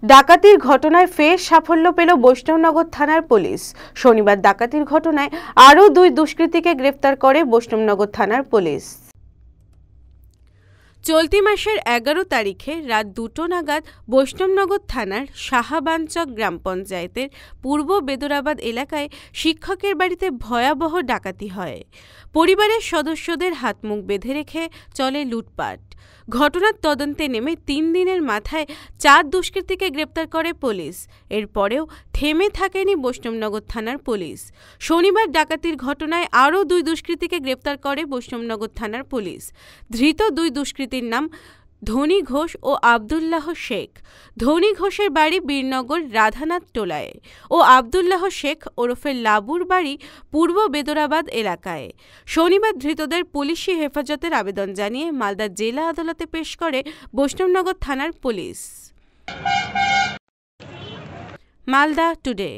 ডাকাতির ঘটনায় ফের সাফল্য পেল বৈষ্ণবনগর থানার পুলিশ। শনিবার ডাকাতির ঘটনায় আরও 2 দুষ্কৃতীকে গ্রেফতার করে বৈষ্ণবনগর থানার পুলিশ। চলতি মাসের 11 তারিখে রাত 2টো নাগাদ বৈষ্ণবনগর থানার সাহাবাঞ্চক গ্রাম পঞ্চায়েতের পূর্ব বেদরাবাদ এলাকায় শিক্ষকের বাড়িতে ভয়াবহ ডাকাতি হয়। পরিবারের সদস্যদের হাত মুখ বেঁধে রেখে চলে লুটপাট। ঘটনার তদন্তে নেমে 3 দিনের মাথায় 4 দুষ্কৃতীকে গ্রেপ্তার করে পুলিশ। এরপরেও থেমে থাকেনি বৈষ্ণবনগর থানার পুলিশ। শনিবার ডাকাতির ঘটনায় আরও 2 দুষ্কৃতীকে গ্রেপ্তার করে বৈষ্ণবনগর থানার পুলিশ। ধৃত 2 দুষ্কৃতীর নাম ধনী ঘোষ ও আবদুল্লাহ শেখ। ধনী ঘোষের বাড়ি বীরনগর রাধানাথ টোলায় ও আবদুল্লাহ শেখ ওরফে লাবুর বাড়ি পূর্ব বেদরাবাদ এলাকায়। শনিবার ধৃতদের পুলিশি হেফাজতের আবেদন জানিয়ে মালদা জেলা আদালতে পেশ করে বৈষ্ণবনগর থানার পুলিশ। মালদা টুডে।